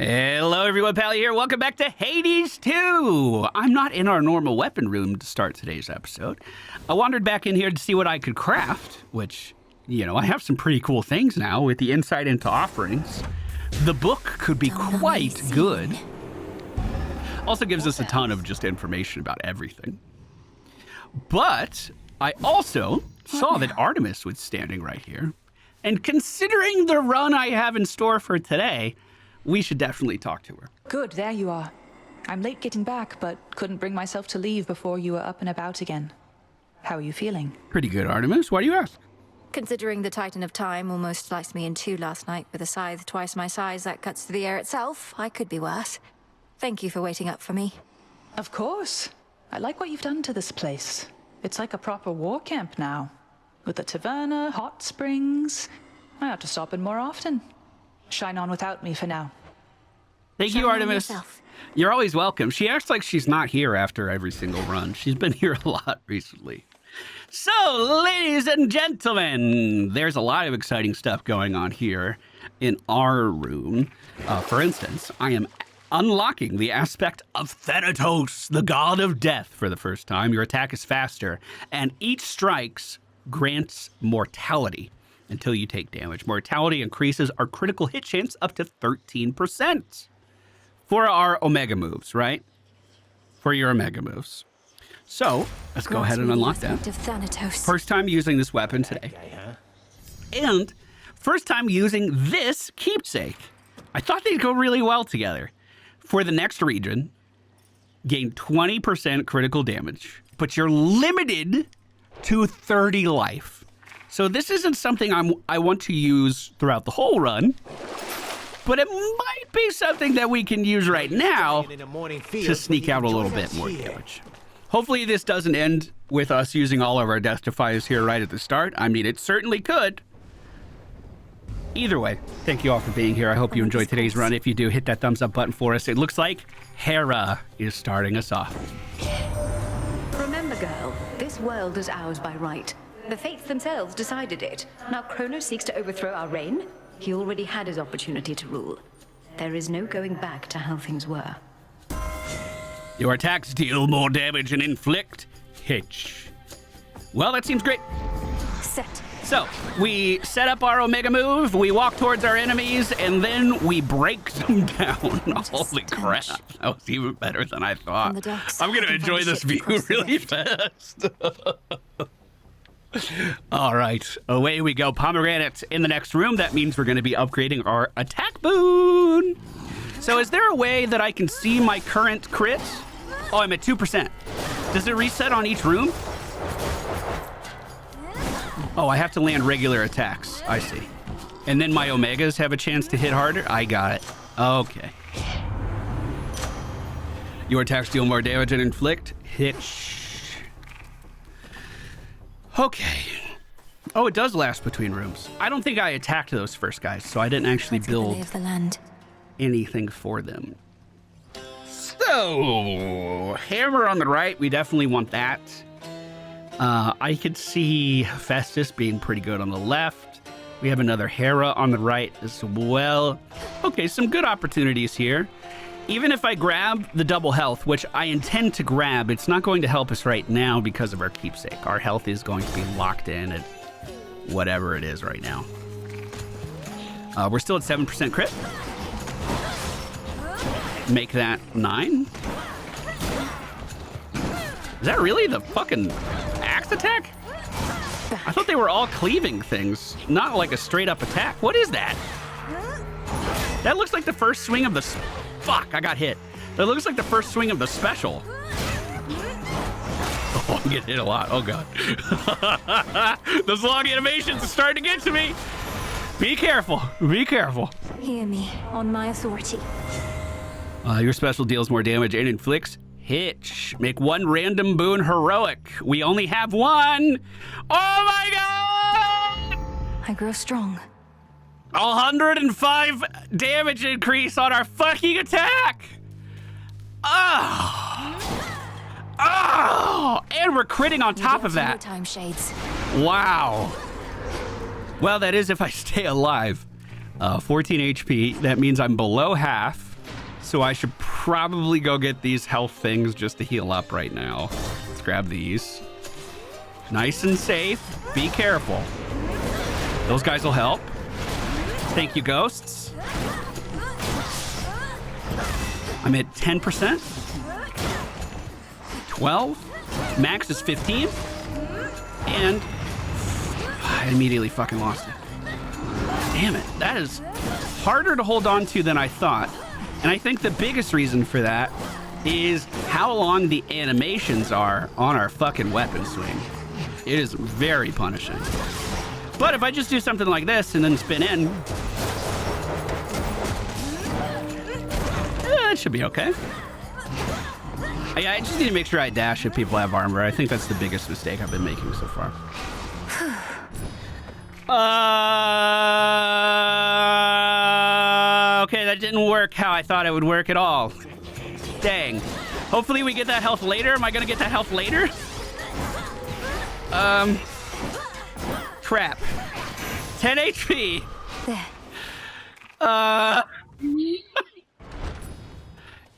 Hello everyone, Pally here. Welcome back to Hades 2. I'm not in our normal weapon room to start today's episode. I wandered back in here to see what I could craft, which, you know, I have some pretty cool things now with the insight into offerings. The book could be quite good. Also gives us a ton of just information about everything. But I also saw that Artemis was standing right here. And considering the run I have in store for today, we should definitely talk to her. Good, there you are. I'm late getting back, but couldn't bring myself to leave before you were up and about again. How are you feeling? Pretty good, Artemis. Why do you ask? Considering the Titan of Time almost sliced me in two last night with a scythe twice my size that cuts through the air itself, I could be worse. Thank you for waiting up for me. Of course. I like what you've done to this place. It's like a proper war camp now. With a taverna, hot springs. I ought to stop in more often. Shine on without me for now. Thank you, Artemis. You're always welcome. She acts like she's not here after every single run. She's been here a lot recently. So, ladies and gentlemen, there's a lot of exciting stuff going on here in our room. For instance, I am unlocking the aspect of Thanatos, the god of death, for the first time. Your attack is faster, and each strikes grants mortality until you take damage. Mortality increases our critical hit chance up to 13% for our Omega moves, right? For your Omega moves. So, let's go ahead and unlock that. First time using this weapon today. And first time using this keepsake. I thought they'd go really well together. For the next region, gain 20% critical damage, but you're limited to 30 life. So this isn't something I want to use throughout the whole run, but it might be something that we can use right now to sneak out a little bit more damage. Hopefully this doesn't end with us using all of our death defies here right at the start. I mean, it certainly could. Either way, thank you all for being here. I hope you enjoyed today's run. If you do, hit that thumbs up button for us. It looks like Hera is starting us off. Remember, girl, this world is ours by right. The fates themselves decided it. Now Kronos seeks to overthrow our reign. He already had his opportunity to rule. There is no going back to how things were. Your attacks deal more damage and inflict hitch. Well, that seems great. Set. So, we set up our Omega move, we walk towards our enemies, and then we break them down. Holy crap. That was even better than I thought. I'm going to enjoy this view really fast. All right, away we go. Pomegranate in the next room. That means we're going to be upgrading our attack boon. So is there a way that I can see my current crit? Oh, I'm at 2%. Does it reset on each room? Oh, I have to land regular attacks. I see. And then my Omegas have a chance to hit harder? I got it. Okay. Your attacks deal more damage and inflict hitch. Okay. Oh, it does last between rooms. I don't think I attacked those first guys, so I didn't actually build anything for them. So, hammer on the right, we definitely want that. I could see Festus being pretty good on the left. We have another Hera on the right as well. Okay, some good opportunities here. Even if I grab the double health, which I intend to grab, it's not going to help us right now because of our keepsake. Our health is going to be locked in at whatever it is right now. We're still at 7% crit. Make that 9. Is that really the fucking axe attack? I thought they were all cleaving things, not like a straight up attack. What is that? That looks like the first swing of the... Fuck, I got hit. That looks like the first swing of the special. Oh, I'm getting hit a lot. Oh, God. Those long animations are starting to get to me. Be careful. Be careful. Hear me on my authority. Your special deals more damage and inflicts hitch. Make one random boon heroic. We only have one. Oh, my God. I grow strong. 105 damage increase on our fucking attack. Oh, and we're critting on top of that. Time shades. Wow. Well, that is if I stay alive. 14 HP. That means I'm below half. So I should probably go get these health things just to heal up right now. Let's grab these. Nice and safe. Be careful. Those guys will help. Thank you, ghosts. I'm at 10%. 12. Max is 15. And I immediately fucking lost it. Damn it. That is harder to hold on to than I thought. And I think the biggest reason for that is how long the animations are on our fucking weapon swing. It is very punishing. But if I just do something like this and then spin in, it should be okay. I just need to make sure I dash if people have armor. I think that's the biggest mistake I've been making so far. Okay, that didn't work how I thought it would work at all. Dang. Hopefully we get that health later. Am I gonna get that health later? Crap. 10 HP.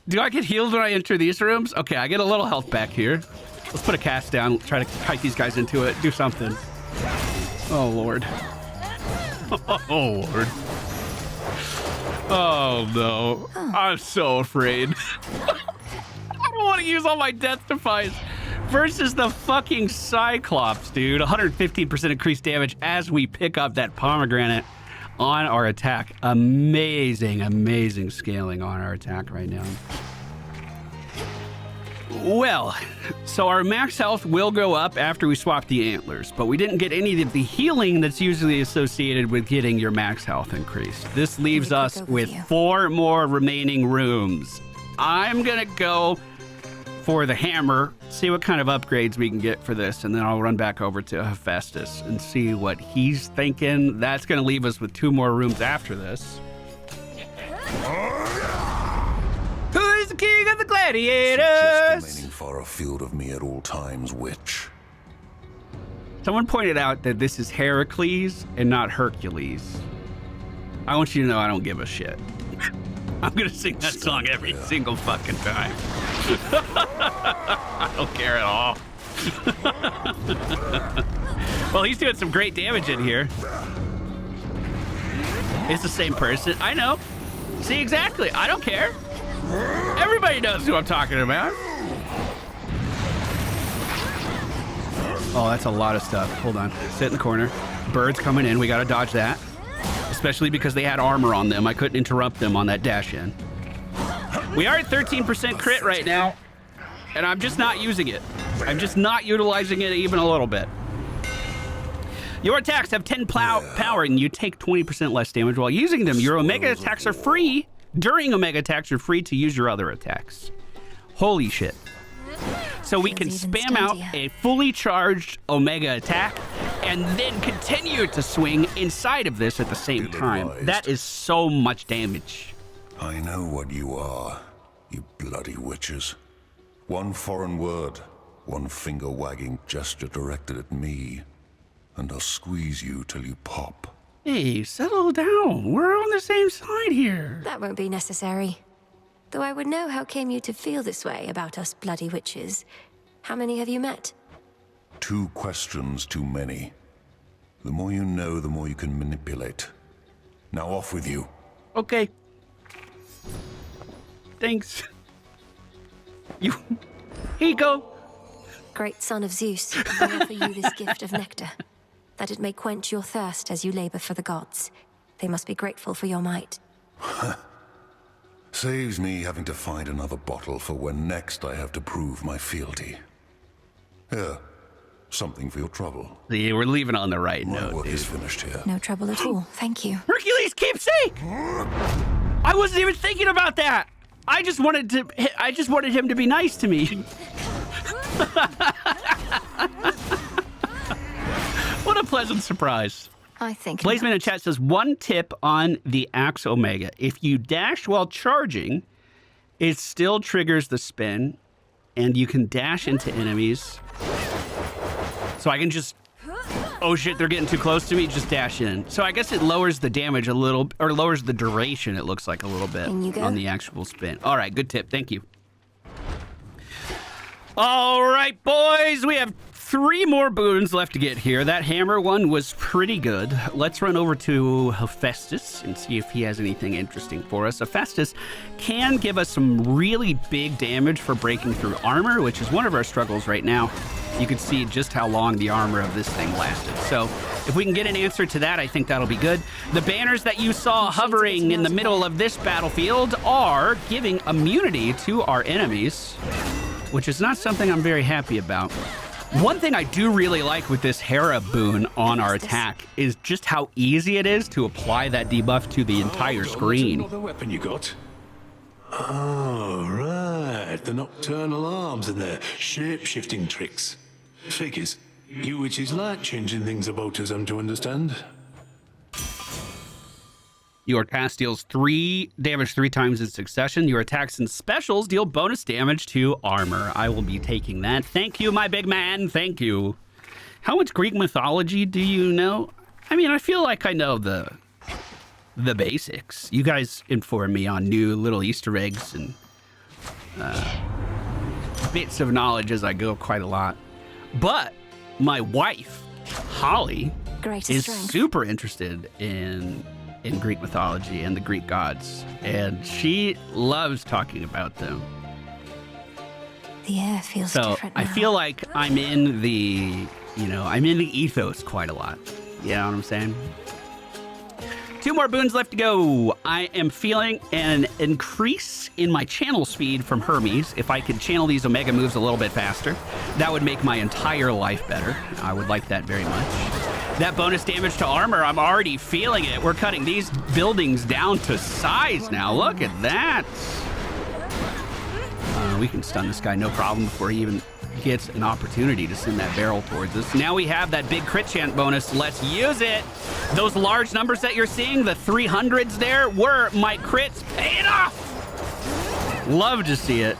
Do I get healed when I enter these rooms? Okay, I get a little health back here. Let's put a cast down, try to kite these guys into it, do something. Oh, Lord. Oh, Lord. Oh, no. I'm so afraid. I don't want to use all my death defies versus the fucking Cyclops, dude. 115% increased damage as we pick up that pomegranate on our attack. Amazing, amazing scaling on our attack right now. Well, so our max health will go up after we swap the antlers, but we didn't get any of the healing that's usually associated with getting your max health increased. This leaves us with 4 more remaining rooms. I'm gonna go for the hammer, see what kind of upgrades we can get for this, and then I'll run back over to Hephaestus and see what he's thinking. That's gonna leave us with 2 more rooms after this. Who is the king of the gladiators? Just remaining far afield of me at all times, witch. Someone pointed out that this is Heracles and not Hercules. I want you to know I don't give a shit. I'm gonna sing that song every single fucking time. I don't care at all. Well, he's doing some great damage in here. It's the same person. I know. See, exactly. I don't care. Everybody knows who I'm talking about. Oh, that's a lot of stuff. Hold on. Sit in the corner. Birds coming in. We gotta dodge that. Especially because they had armor on them. I couldn't interrupt them on that dash in. We are at 13% crit right now, and I'm just not using it. I'm just not utilizing it even a little bit. Your attacks have 10 power, and you take 20% less damage while using them. Your Omega attacks are free. During Omega attacks, you're free to use your other attacks. Holy shit. So we can spam out a fully charged Omega attack and then continue to swing inside of this at the same time. That is so much damage. I know what you are, you bloody witches. One foreign word, one finger-wagging gesture directed at me, and I'll squeeze you till you pop. Hey, settle down. We're on the same side here. That won't be necessary. Though I would know how came you to feel this way about us bloody witches. How many have you met? 2 questions too many. The more you know, the more you can manipulate. Now off with you. Okay. Thanks. Here you go. Great son of Zeus, I offer you this gift of nectar, that it may quench your thirst as you labor for the gods. They must be grateful for your might. Saves me having to find another bottle for when next I have to prove my fealty. Here, something for your trouble. See, we're leaving on the right My note, work dude. is finished here. No trouble at all, thank you. Hercules' keepsake! I wasn't even thinking about that. I just wanted him to be nice to me. What a pleasant surprise. I think Blazeman in chat says, 1 tip on the Axe Omega. If you dash while charging, it still triggers the spin, and you can dash into enemies. So I can just oh shit, they're getting too close to me, just dash in. So I guess it lowers the damage a little, or lowers the duration, it looks like a little bit on the actual spin. All right, good tip, thank you. All right, boys, we have 3 more boons left to get here. That hammer one was pretty good. Let's run over to Hephaestus and see if he has anything interesting for us. Hephaestus can give us some really big damage for breaking through armor, which is one of our struggles right now. You can see just how long the armor of this thing lasted. So if we can get an answer to that, I think that'll be good. The banners that you saw hovering in the middle of this battlefield are giving immunity to our enemies, which is not something I'm very happy about. One thing I do really like with this Hera boon on our attack is just how easy it is to apply that debuff to the entire screen. Another weapon you got? Oh, right. The nocturnal arms and their shape-shifting tricks. Figures. You witches like changing things about us, I'm to understand. Your cast deals 3 damage 3 times in succession. Your attacks and specials deal bonus damage to armor. I will be taking that. Thank you, my big man. Thank you. How much Greek mythology do you know? I mean, I feel like I know the basics. You guys inform me on new little Easter eggs and bits of knowledge as I go quite a lot. But my wife, Holly, is super interested in Greek mythology and the Greek gods, and she loves talking about them. The air feels different now. I feel like I'm in the, I'm in the ethos quite a lot. You know what I'm saying? 2 more boons left to go. I am feeling an increase in my channel speed from Hermes. If I could channel these Omega moves a little bit faster, that would make my entire life better. I would like that very much. That bonus damage to armor, I'm already feeling it. We're cutting these buildings down to size now. Look at that. We can stun this guy no problem before he even gets an opportunity to send that barrel towards us. Now we have that big crit chance bonus. Let's use it. Those large numbers that you're seeing, the 300s there, were my crits paid off. Love to see it.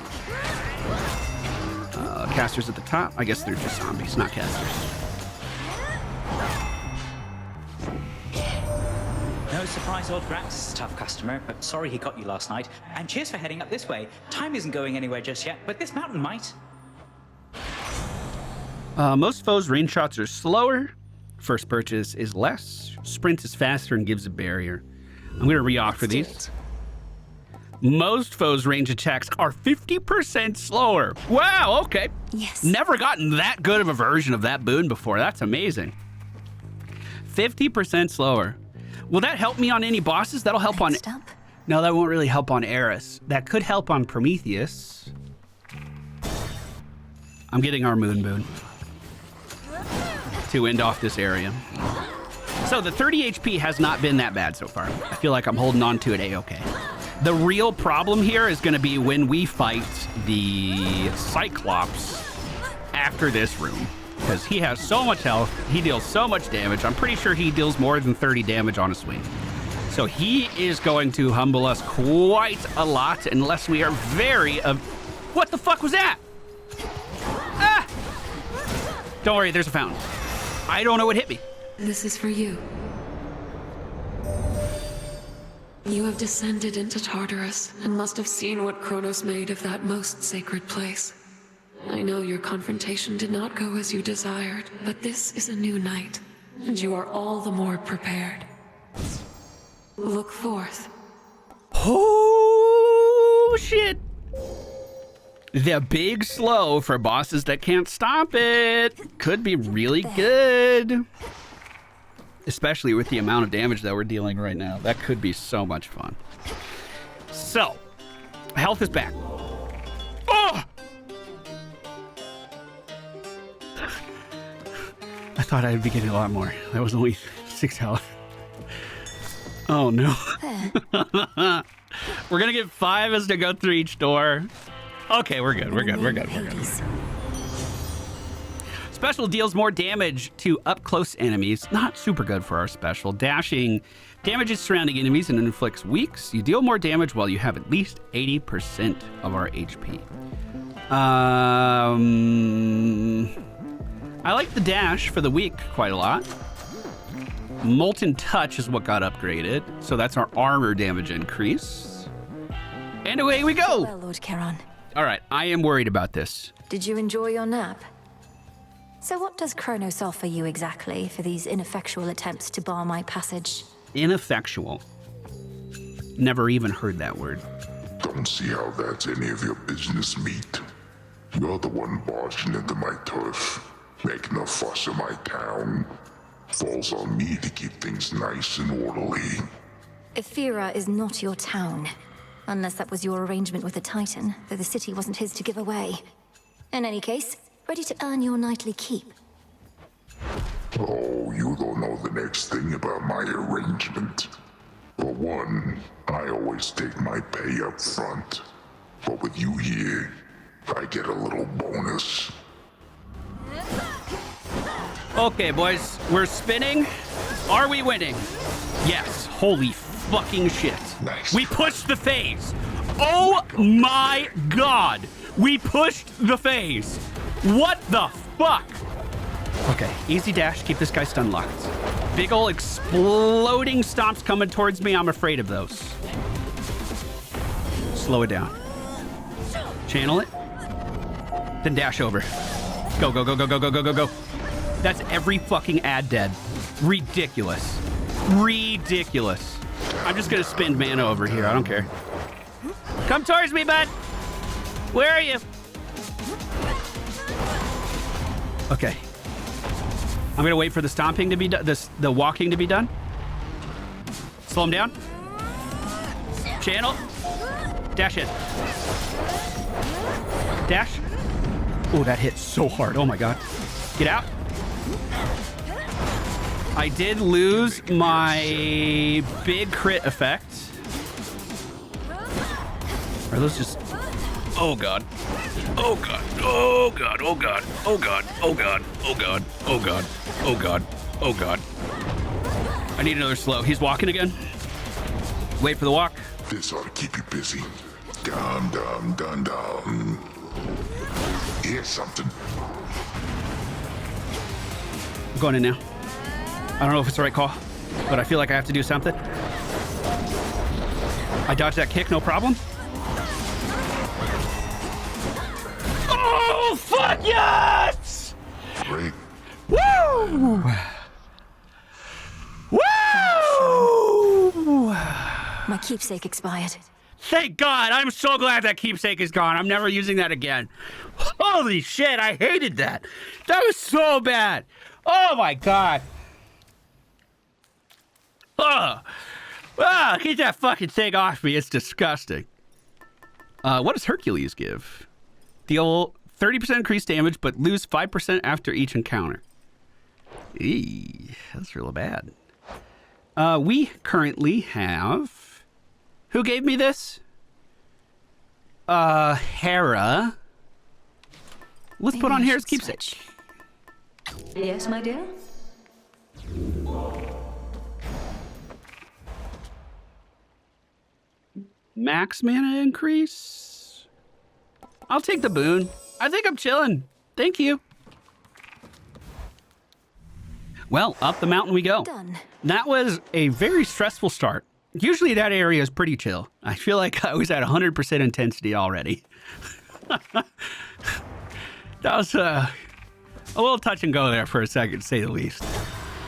Casters at the top. I guess they're just zombies, not casters. No surprise, old Grax is a tough customer, but sorry he got you last night. And cheers for heading up this way. Time isn't going anywhere just yet, but this mountain might. Most foes' range shots are slower. First purchase is less. Sprint is faster and gives a barrier. I'm going to re-offer these. Most foes' range attacks are 50% slower. Wow, okay. Yes. Never gotten that good of a version of that boon before. That's amazing. 50% slower. Will that help me on any bosses? That'll help on... No, that won't really help on Eris. That could help on Prometheus. I'm getting our moon boon to end off this area. So the 30 HP has not been that bad so far. I feel like I'm holding on to it A-okay. The real problem here is going to be when we fight the Cyclops after this room, because he has so much health, he deals so much damage. I'm pretty sure he deals more than 30 damage on a swing. So he is going to humble us quite a lot unless we are very... what the fuck was that? Ah! Don't worry, there's a fountain. I don't know what hit me. This is for you. You have descended into Tartarus and must have seen what Kronos made of that most sacred place. I know your confrontation did not go as you desired, but this is a new night, and you are all the more prepared. Look forth. Oh, shit. The big slow for bosses that can't stop it could be really good. Especially with the amount of damage that we're dealing right now. That could be so much fun. So, health is back. Oh! I thought I'd be getting a lot more. That was only 6 health. Oh no. We're gonna get 5 as to go through each door. Okay, we're good. Special deals more damage to up-close enemies. Not super good for our special. Dashing damages surrounding enemies and inflicts weaks. You deal more damage while you have at least 80% of our HP. I like the dash for the weak quite a lot. Molten Touch is what got upgraded, so that's our armor damage increase. And away we go! Well, Lord Charon. All right, I am worried about this. Did you enjoy your nap? So what does Kronos offer you exactly for these ineffectual attempts to bar my passage? Ineffectual. Never even heard that word. Don't see how that's any of your business, meat. You're the one barging into my turf, making a fuss in my town. Falls on me to keep things nice and orderly. Ephira is not your town. Unless that was your arrangement with the Titan, though the city wasn't his to give away. In any case, ready to earn your nightly keep. Oh, you don't know the next thing about my arrangement. For one, I always take my pay up front. But with you here, I get a little bonus. Okay, boys, we're spinning. Are we winning? Yes. Holy fucking shit. Nice. We pushed the phase. Oh my god. We pushed the phase. What the fuck? Okay, easy dash. Keep this guy stun locked. Big ol' exploding stomps coming towards me. I'm afraid of those. Slow it down. Channel it. Then dash over. Go, go, go, go, go, go, go, go, go. That's every fucking ad dead. Ridiculous. Ridiculous. I'm just gonna spin mana over here. I don't care. Come towards me, bud. Where are you? Okay. I'm gonna wait for the stomping to be done, the walking to be done. Slow him down. Channel. Dash it. Dash. Oh, that hit so hard. Oh my god. Get out. I did lose my big crit effect. Are those just... Oh god. Oh god. Oh god. Oh god. Oh god. Oh god. Oh god. Oh god. Oh god. Oh god. I need another slow. He's walking again. Wait for the walk. This ought to keep you busy. Dum dum dum dum. Here's something. I'm going in now. I don't know if it's the right call, but I feel like I have to do something. I dodged that kick, no problem. Oh, fuck yes! Great. Woo! Woo! My keepsake expired. Thank God. I'm so glad that keepsake is gone. I'm never using that again. Holy shit, I hated that. That was so bad. Oh my God. Get that fucking thing off me. It's disgusting. What does Hercules give? Deal 30% increased damage, but lose 5% after each encounter. Eee, that's real bad. We currently have... Who gave me this? Hera. Let's put on Hera's keepsake. Yes, my dear? Max mana increase? I'll take the boon. I think I'm chilling. Thank you. Well, up the mountain we go. Done. That was a very stressful start. Usually that area is pretty chill. I feel like I was at 100% intensity already. That was a little touch and go there for a second, to say the least.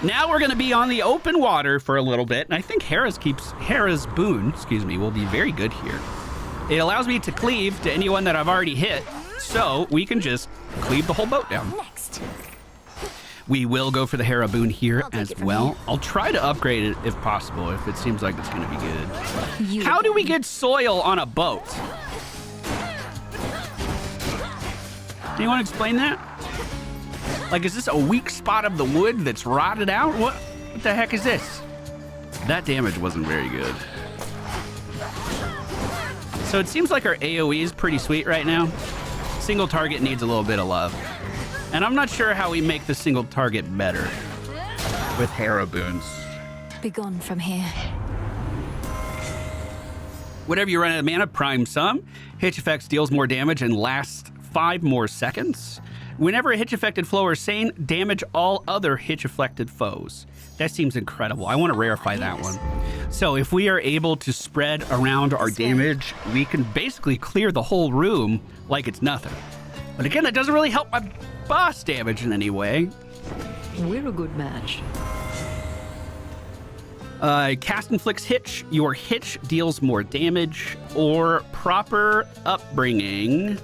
Now we're going to be on the open water for a little bit, and I think Hera's boon, will be very good here. It allows me to cleave to anyone that I've already hit, so we can just cleave the whole boat down. Next. We will go for the Hera boon here as well. I'll try to upgrade it if possible, if it seems like it's going to be good. How do we get soil on a boat? Do you want to explain that? Like, is this a weak spot of the wood that's rotted out? What the heck is this? That damage wasn't very good. So it seems like our AoE is pretty sweet right now. Single target needs a little bit of love. And I'm not sure how we make the single target better with Hera boons. Be gone from here. Whenever you run out of mana, prime sum. Hitch effects deals more damage and lasts 5 more seconds. Whenever a hitch-affected foe is sane, damage all other hitch-affected foes. That seems incredible. I want to rarefy that one. So if we are able to spread around our damage, we can basically clear the whole room like it's nothing. But again, that doesn't really help my boss damage in any way. We're a good match. Cast inflicts hitch. Your hitch deals more damage. Or proper upbringing,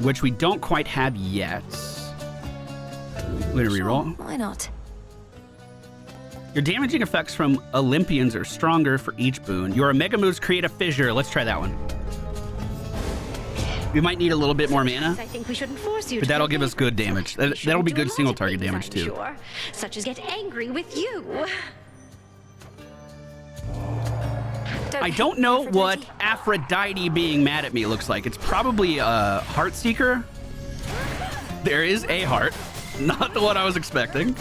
which we don't quite have yet. We're gonna reroll. Why not? Your damaging effects from Olympians are stronger for each boon. Your Omega moves create a fissure. Let's try that one. We might need a little bit more mana, I think we shouldn't force you but to that'll obey. give us good damage. That'll be good single target damage too. Sure, such as get angry with you. I don't know what Aphrodite being mad at me looks like. It's probably a Heartseeker. There is a heart. Not the one I was expecting.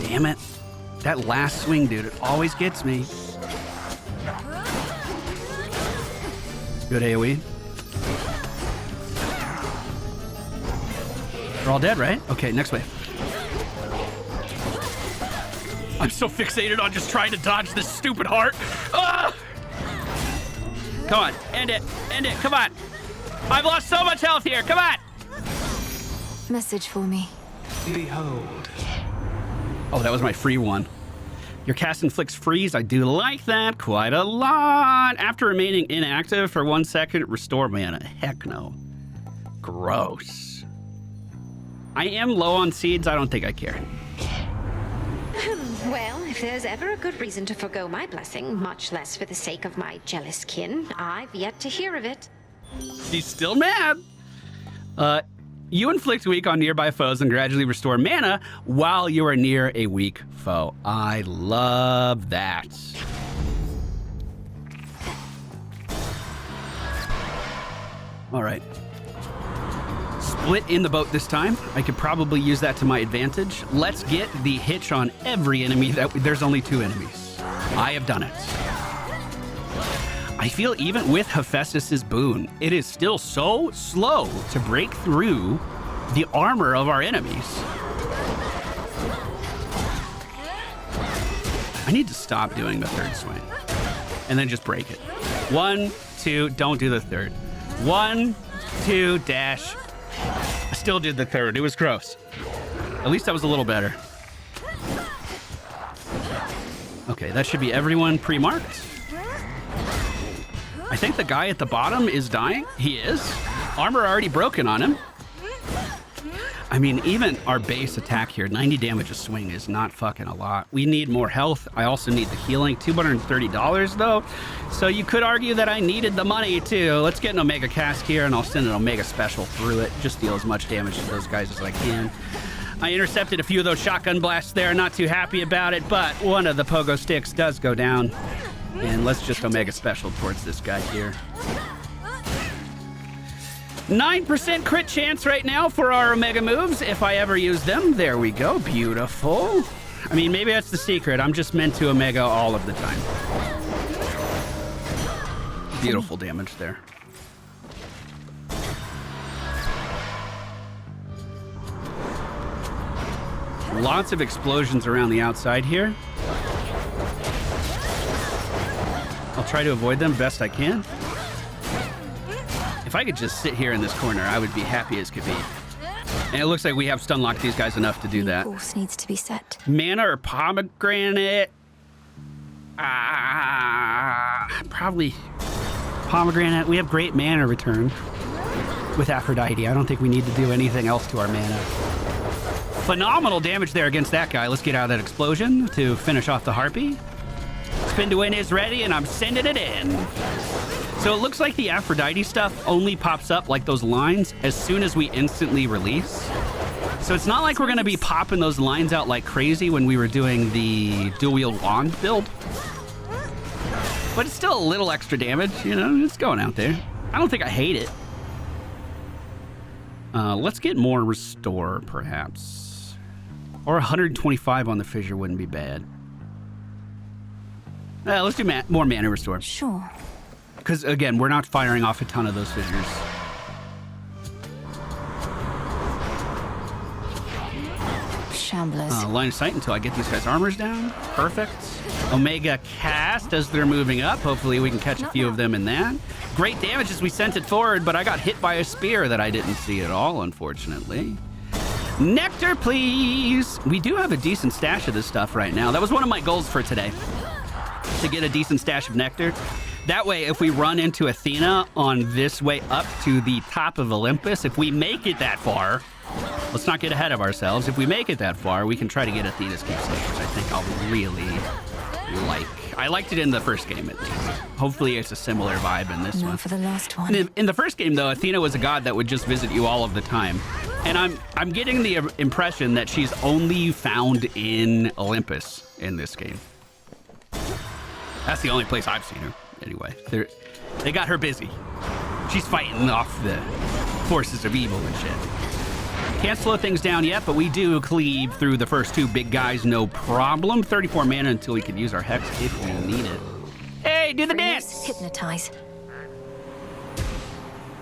Damn it. That last swing, dude, it always gets me. Good AoE. They're all dead, right? Okay, next wave. I'm so fixated on just trying to dodge this stupid heart. Ah! Come on, end it, come on. I've lost so much health here, come on. Message for me. Behold. Oh, that was my free one. Your cast inflicts freeze. I do like that quite a lot. After remaining inactive for 1 second, restore mana. Heck no. Gross. I am low on seeds. I don't think I care. Well, if there's ever a good reason to forgo my blessing, much less for the sake of my jealous kin, I've yet to hear of it. She's still mad. You inflict weak on nearby foes and gradually restore mana while you are near a weak foe. I love that. All right. Split in the boat this time. I could probably use that to my advantage. Let's get the hitch on every enemy. There's only 2 enemies. I have done it. I feel even with Hephaestus's boon, it is still so slow to break through the armor of our enemies. I need to stop doing the third swing and then just break it. 1, 2, don't do the third. 1, 2, dash. I still did the third. It was gross. At least that was a little better. Okay, that should be everyone pre-marked. I think the guy at the bottom is dying. He is. Armor already broken on him. I mean, even our base attack here, 90 damage a swing is not fucking a lot. We need more health. I also need the healing, $230 though. So you could argue that I needed the money too. Let's get an Omega cast here and I'll send an Omega special through it. Just deal as much damage to those guys as I can. I intercepted a few of those shotgun blasts there. Not too happy about it, but one of the pogo sticks does go down. And let's just Omega special towards this guy here. 9% crit chance right now for our Omega moves, if I ever use them. There we go. Beautiful. I mean, maybe that's the secret. I'm just meant to Omega all of the time. Beautiful damage there. Lots of explosions around the outside here. I'll try to avoid them best I can. If I could just sit here in this corner, I would be happy as could be. And it looks like we have stun locked these guys enough to do that. Course needs to be set. Mana or pomegranate? Probably pomegranate. We have great mana return with Aphrodite. I don't think we need to do anything else to our mana. Phenomenal damage there against that guy. Let's get out of that explosion to finish off the Harpy. Spin to win is ready, and I'm sending it in. So it looks like the Aphrodite stuff only pops up like those lines as soon as we instantly release. So it's not like we're going to be popping those lines out like crazy when we were doing the dual wield wand build. But it's still a little extra damage, you know, it's going out there. I don't think I hate it. Let's get more restore, perhaps. Or 125 on the fissure wouldn't be bad. Let's do more mana restore. Sure. Because, again, we're not firing off a ton of those fissures. shamblers. Line of sight until I get these guys' armors down. Perfect. Omega cast as they're moving up. Hopefully we can catch a few of them in that. Great damage as we sent it forward, but I got hit by a spear that I didn't see at all, unfortunately. Nectar, please. We do have a decent stash of this stuff right now. That was one of my goals for today, to get a decent stash of nectar. That way, if we run into Athena on this way up to the top of Olympus, if we make it that far, let's not get ahead of ourselves. If we make it that far, we can try to get Athena's keepsake, which I think I'll really like. I liked it in the first game, at least. Hopefully it's a similar vibe in this one. For the last one. In the first game, though, Athena was a god that would just visit you all of the time. And I'm getting the impression that she's only found in Olympus in this game. That's the only place I've seen her, anyway. They got her busy. She's fighting off the forces of evil and shit. Can't slow things down yet, but we do cleave through the first two big guys, no problem. 34 mana until we can use our Hex if we need it. Hey, do the dance! Hypnotize.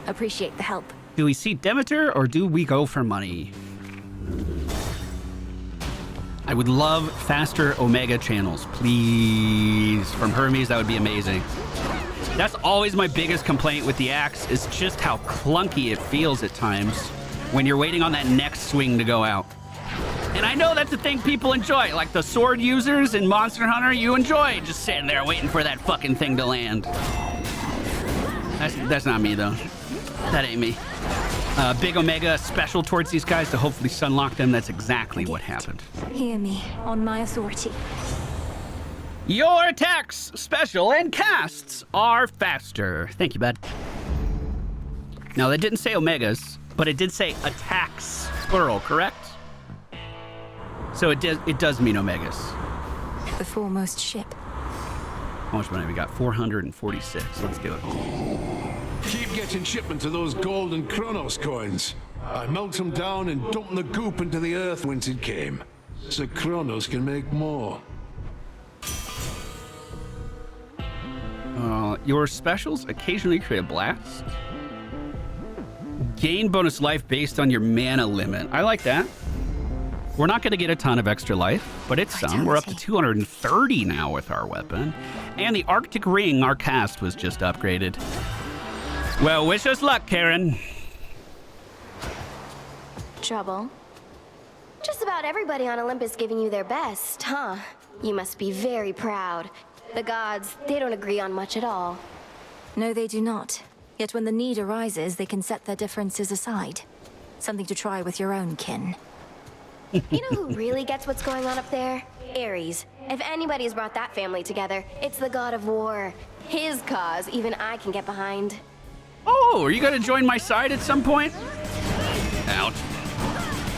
Appreciate the help. Do we see Demeter or do we go for money? I would love faster Omega channels, please. From Hermes, that would be amazing. That's always my biggest complaint with the axe, is just how clunky it feels at times when you're waiting on that next swing to go out. And I know that's a thing people enjoy, like the sword users in Monster Hunter, you enjoy just sitting there waiting for that fucking thing to land. That's not me, though. That ain't me. Big Omega special towards these guys to hopefully sunlock them. That's exactly what happened. Hear me, on my authority. Your attacks, special, and casts are faster. Thank you, bud. Now, that didn't say Omegas, but it did say attacks, plural, correct? So it does mean Omegas. The foremost ship. How much money we got? 446. Let's do it. Keep getting shipment of those gold and Kronos coins. I melt them down and dump the goop into the earth whence it came, so Kronos can make more. Your specials occasionally create a blast. Gain bonus life based on your mana limit. I like that. We're not going to get a ton of extra life, but it's some. We're up to 230 now with our weapon. And the Arctic Ring, our cast, was just upgraded. Well, wish us luck, Karen. Trouble? Just about everybody on Olympus giving you their best, huh? You must be very proud. The gods, they don't agree on much at all. No, they do not. Yet when the need arises, they can set their differences aside. Something to try with your own kin. You know who really gets what's going on up there? Ares. If anybody's brought that family together, it's the god of war. His cause, even I can get behind. Oh, are you going to join my side at some point? Ouch.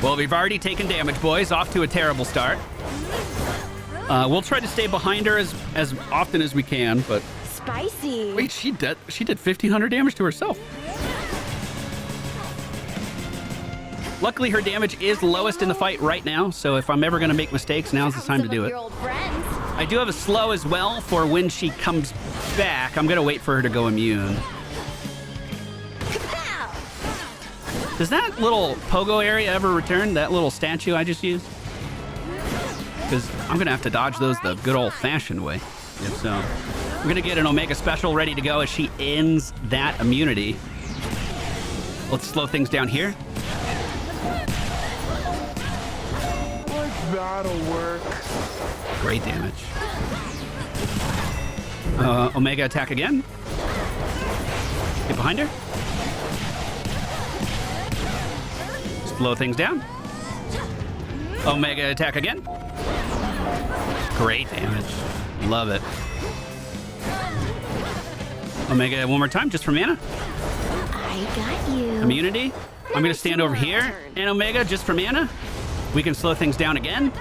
Well, we've already taken damage, boys. Off to a terrible start. We'll try to stay behind her as often as we can, but... Spicy. Wait, she did 1,500 damage to herself. Luckily, her damage is lowest in the fight right now, so if I'm ever going to make mistakes, now's the time to do it. I do have a slow as well for when she comes back. I'm going to wait for her to go immune. Does that little pogo area ever return? That little statue I just used? Because I'm going to have to dodge those the good old-fashioned way. If so. We're going to get an Omega special ready to go as she ends that immunity. Let's slow things down here. That'll work. Great damage. Omega attack again. Get behind her. Slow things down. Omega attack again. Great damage. Love it. Omega one more time, just for mana. I got you. Immunity. I'm going to stand over here. And Omega, just for mana. We can slow things down again.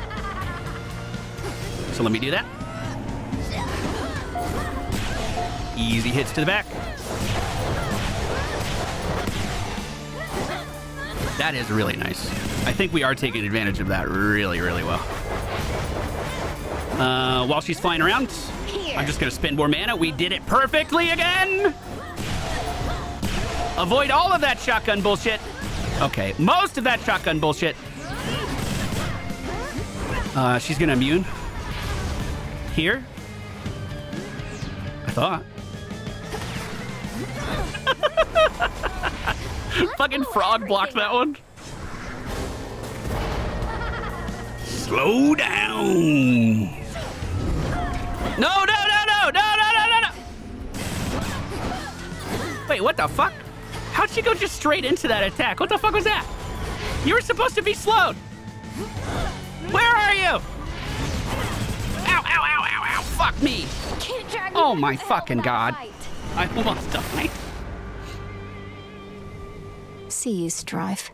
So let me do that. Easy hits to the back. That is really nice. I think we are taking advantage of that really, really well. While she's flying around, I'm just going to spend more mana. We did it perfectly again. Avoid all of that shotgun bullshit. Okay, most of that shotgun bullshit. She's gonna immune. Here. I thought. Fucking frog blocked that one. Slow down. No, no, no, no, no, no, no, no, no. Wait, what the fuck? How'd she go just straight into that attack? What the fuck was that? You were supposed to be slowed. Where are you? Ow, ow, ow, ow, ow. Fuck me. Oh my fucking god. I almost died. See you, Strife.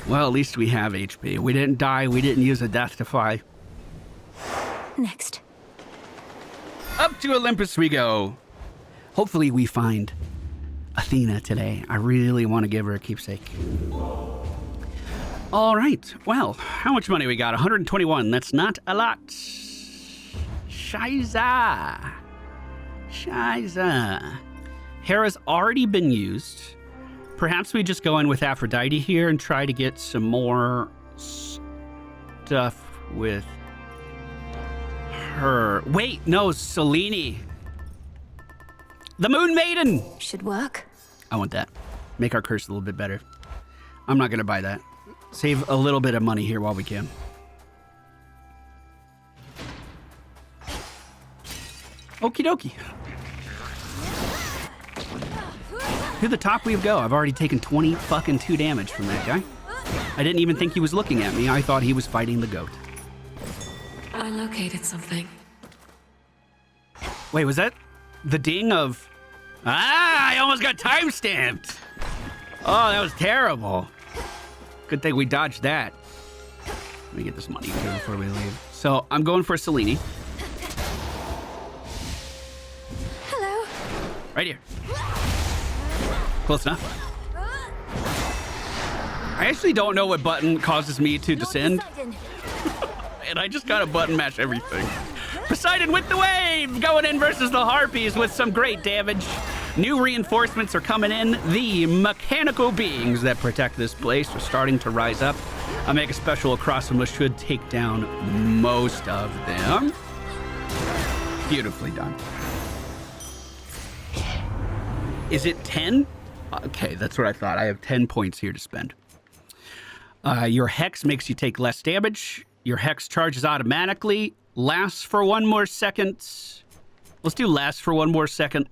Well, at least we have HP. We didn't die. We didn't use a death defy. Next. Up to Olympus we go. Hopefully we find Athena today. I really want to give her a keepsake. All right. Well, how much money we got? 121. That's not a lot. Shiza. Shiza. Hera's already been used. Perhaps we just go in with Aphrodite here and try to get some more stuff with her. Wait, no, Selene. The Moon Maiden. Should work. I want that. Make our curse a little bit better. I'm not going to buy that. Save a little bit of money here while we can. Okie dokie. To the top we go. I've already taken 20 fucking 2 damage from that guy. I didn't even think he was looking at me. I thought he was fighting the goat. I located something. Wait, was that the ding of... Ah, I almost got time-stamped. Oh, that was terrible. Good thing we dodged that. Let me get this money too before we leave. So I'm going for Selene. Hello. Right here. Close enough. I actually don't know what button causes me to descend. And I just gotta button mash everything. Poseidon with the wave! Going in versus the Harpies with some great damage. New reinforcements are coming in. The mechanical beings that protect this place are starting to rise up. I'll make a special across them, which should take down most of them. Beautifully done. Is it 10? Okay, that's what I thought. I have 10 points here to spend. Your Hex makes you take less damage. Your Hex charges automatically. Lasts for 1 more second. Let's do lasts for 1 more second.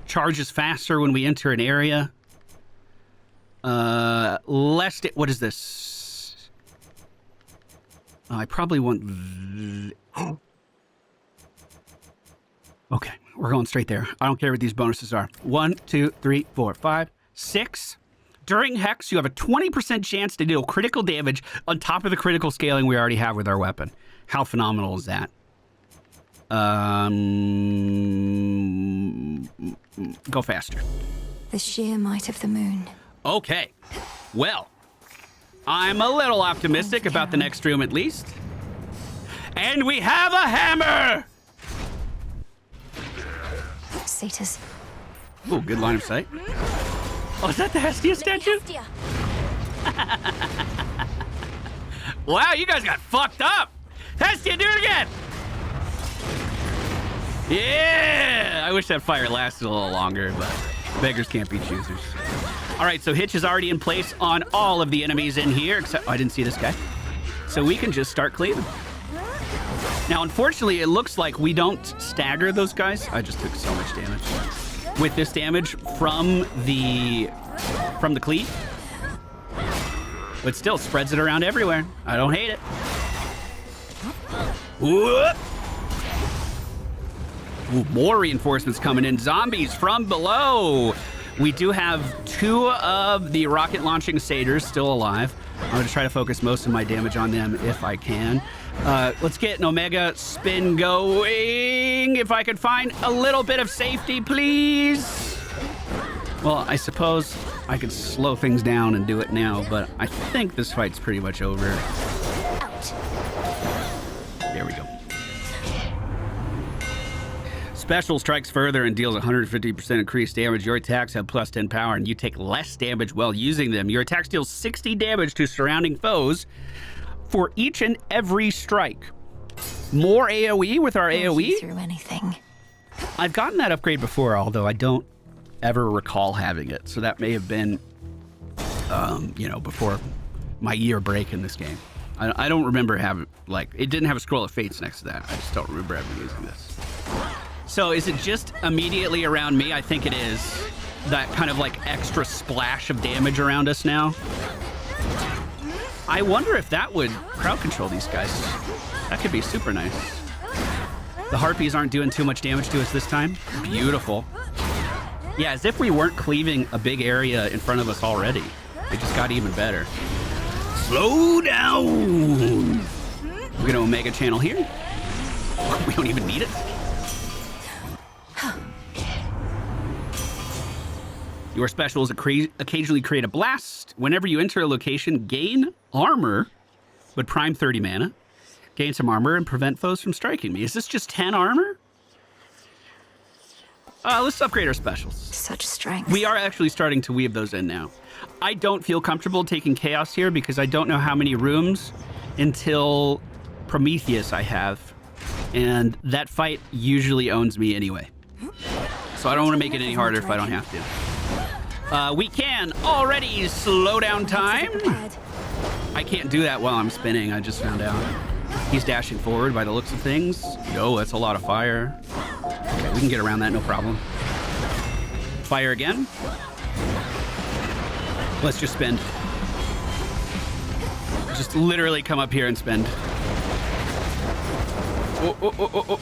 Charges faster when we enter an area. What is this? I probably want... Okay, we're going straight there. I don't care what these bonuses are. 1, 2, 3, 4, 5, 6. During Hex, you have a 20% chance to deal critical damage on top of the critical scaling we already have with our weapon. How phenomenal is that? Go faster. The sheer might of the moon. Okay. Well, I'm a little optimistic about the next room at least. And we have a hammer! Satyrs. Oh, good line of sight. Oh, is that the Hestia statue? Wow, you guys got fucked up. Hestia, do it again. Yeah! I wish that fire lasted a little longer, but beggars can't be choosers. All right, so Hitch is already in place on all of the enemies in here, except I didn't see this guy. So we can just start cleaving. Now, unfortunately, it looks like we don't stagger those guys. I just took so much damage. With this damage from the cleave. But still spreads it around everywhere. I don't hate it. Whoop. Ooh, more reinforcements coming in. Zombies from below. We do have 2 of the rocket launching satyrs still alive. I'm going to try to focus most of my damage on them if I can. Let's get an Omega spin going. If I could find a little bit of safety, please. Well, I suppose I could slow things down and do it now, but I think this fight's pretty much over. There we go. Special strikes further and deals 150% increased damage. Your attacks have plus 10 power and you take less damage while using them. Your attacks deal 60 damage to surrounding foes for each and every strike. More AoE with our AoE? Through anything. I've gotten that upgrade before, although I don't ever recall having it. So that may have been, you know, before my year break in this game. I don't remember having, like, it didn't have a scroll of fates next to that. I just don't remember ever using this. So is it just immediately around me? I think it is. That kind of like extra splash of damage around us now. I wonder if that would crowd control these guys. That could be super nice. The harpies aren't doing too much damage to us this time. Beautiful. Yeah, as if we weren't cleaving a big area in front of us already. It just got even better. Slow down. We're gonna Omega channel here. We don't even need it. Your specials occasionally create a blast. Whenever you enter a location, gain armor, but prime 30 mana. Gain some armor and prevent foes from striking me. Is this just 10 armor? Let's upgrade our specials. Such strength. We are actually starting to weave those in now. I don't feel comfortable taking Chaos here because I don't know how many rooms until Prometheus I have. And that fight usually owns me anyway. So I don't want to make it any harder if I don't have to. We can already slow down time. I can't do that while I'm spinning, I just found out. He's dashing forward by the looks of things. Yo, that's a lot of fire. Okay, we can get around that, no problem. Fire again. Let's just spend. Just literally come up here and spend. Oh, oh, oh, oh, oh.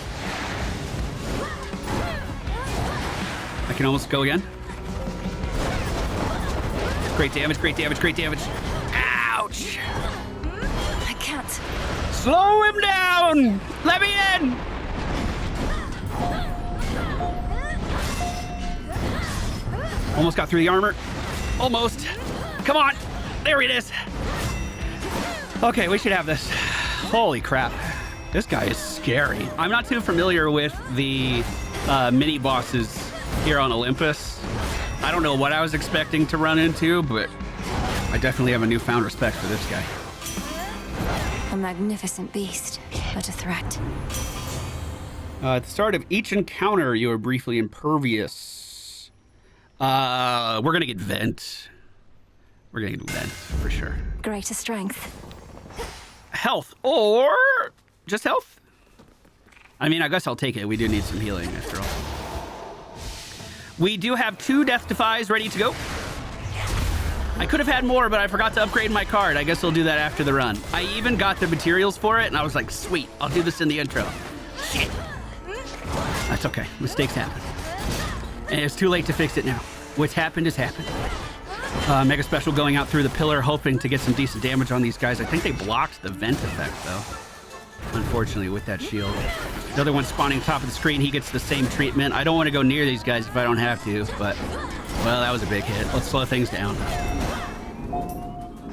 I can almost go again. Great damage, great damage, great damage. Ouch! I can't. Slow him down! Let me in! Almost got through the armor. Almost. Come on. There it is. Okay, we should have this. Holy crap. This guy is scary. I'm not too familiar with the mini bosses here on Olympus. I don't know what I was expecting to run into, but I definitely have a newfound respect for this guy. A magnificent beast, but a threat. At the start of each encounter, you are briefly impervious. We're gonna get vent. We're gonna get vent for sure. Greater strength. Health or just health? I mean, I guess I'll take it. We do need some healing after all. We do have 2 death defies ready to go. I could have had more, but I forgot to upgrade my card. I guess I'll do that after the run. I even got the materials for it, and I was like, sweet, I'll do this in the intro. Shit. That's okay. Mistakes happen. And it's too late to fix it now. What's happened has happened. Mega Special going out through the pillar, hoping to get some decent damage on these guys. I think they blocked the vent effect, though. Unfortunately, with that shield. The other one spawning top of the screen, he gets the same treatment. I don't want to go near these guys if I don't have to, but, well, that was a big hit. Let's slow things down.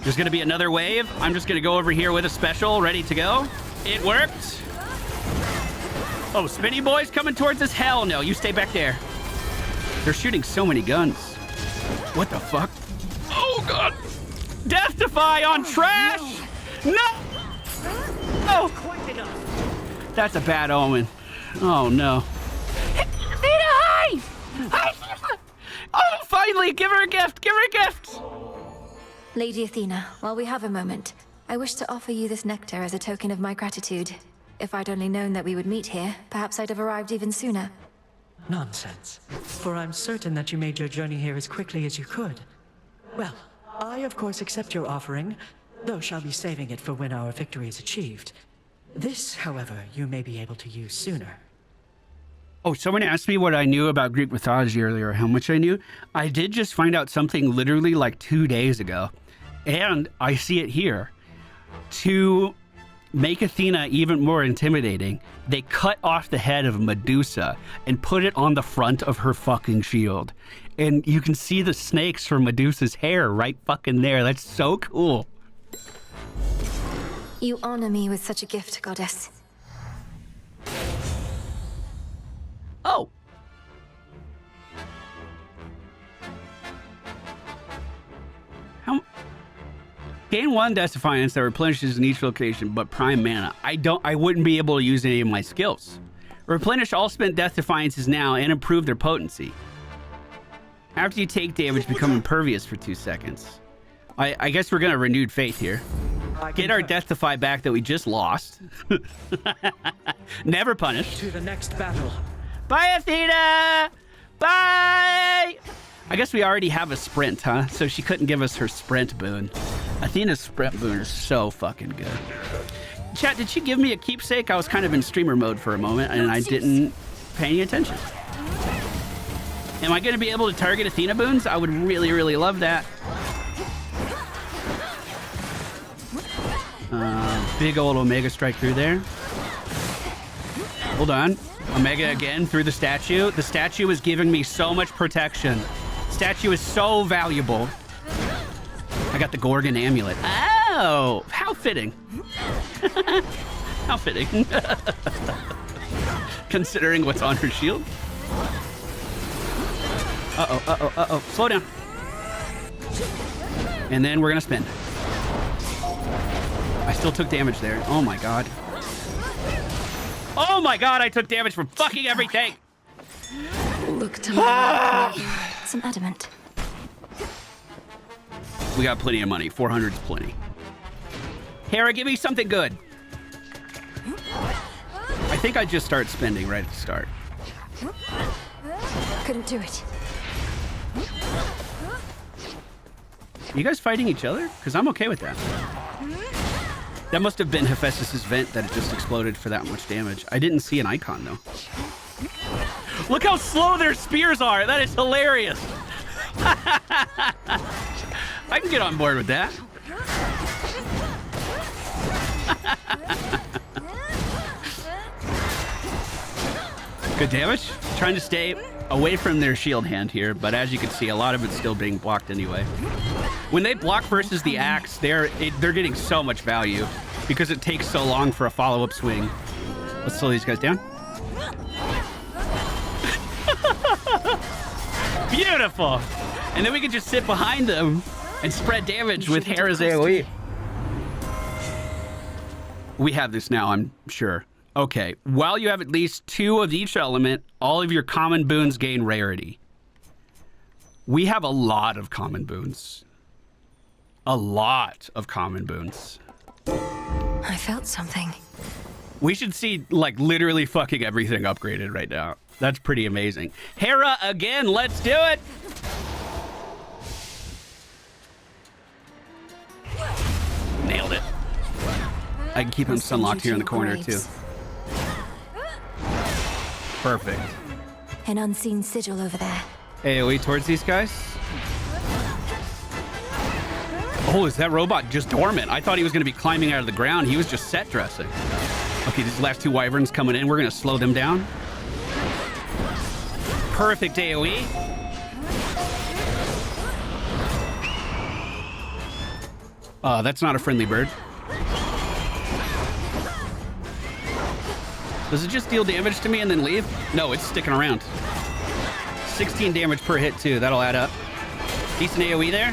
There's going to be another wave. I'm just going to go over here with a special, ready to go. It worked. Oh, Spinny Boy's coming towards us? Hell no, you stay back there. They're shooting so many guns. What the fuck? Oh, God. Death Defy on trash! No! Oh! That's a bad omen. Oh, no. Hi! Hi! Oh, finally! Give her a gift! Give her a gift! Lady Athena, while we have a moment, I wish to offer you this nectar as a token of my gratitude. If I'd only known that we would meet here, perhaps I'd have arrived even sooner. Nonsense. For I'm certain that you made your journey here as quickly as you could. Well, I of course accept your offering, though shall be saving it for when our victory is achieved. This, however, you may be able to use sooner. Oh, someone asked me what I knew about Greek mythology earlier, how much I knew. I did just find out something literally like 2 days ago, and I see it here. To make Athena even more intimidating, they cut off the head of Medusa and put it on the front of her fucking shield. And you can see the snakes from Medusa's hair right fucking there. That's so cool. You honor me with such a gift, goddess. Oh, Gain 1 Death Defiance that replenishes in each location, but prime mana. I wouldn't be able to use any of my skills. Replenish all spent Death Defiances now and improve their potency. After you take damage, become impervious for 2 seconds. I guess we're gonna renewed faith here. Get our Death Defy back that we just lost. Never punished. To the next battle. Bye, Athena! Bye! I guess we already have a sprint, huh? So she couldn't give us her sprint boon. Athena's sprint boon is so fucking good. Chat, did she give me a keepsake? I was kind of in streamer mode for a moment and I didn't pay any attention. Am I going to be able to target Athena boons? I would really, really love that. Big old Omega strike through there. Hold on. Omega again through the statue. The statue is giving me so much protection. Statue is so valuable. I got the Gorgon amulet. Oh, how fitting. How fitting. Considering what's on her shield. Uh-oh, uh-oh, uh-oh. Slow down. And then we're gonna spin. I still took damage there. Oh my god. Oh my god, I took damage from fucking everything! Look to my some adamant. We got plenty of money. 400 is plenty. Hera, give me something good. I think I just start spending right at the start. Couldn't do it. You guys fighting each other? Because I'm okay with that. That must have been Hephaestus' vent that it just exploded for that much damage. I didn't see an icon, though. Look how slow their spears are. That is hilarious. I can get on board with that. Good damage. Trying to stay away from their shield hand here, but as you can see, a lot of it's still being blocked anyway. When they block versus the axe, they're getting so much value because it takes so long for a follow-up swing. Let's slow these guys down. Beautiful. And then we can just sit behind them and spread damage with Hera's AoE. We have this now, I'm sure. Okay, while you have at least 2 of each element, all of your common boons gain rarity. We have a lot of common boons. A lot of common boons. I felt something. We should see, like, literally fucking everything upgraded right now. That's pretty amazing. Hera, again, let's do it! Nailed it. I can keep him sunlocked here in the corner, too. Perfect. An unseen sigil over there. AoE towards these guys. Oh, is that robot just dormant? I thought he was going to be climbing out of the ground. He was just set dressing. Okay, these last 2 wyverns coming in. We're going to slow them down. Perfect AoE. That's not a friendly bird. Does it just deal damage to me and then leave? No, it's sticking around. 16 damage per hit, too. That'll add up. Decent AoE there.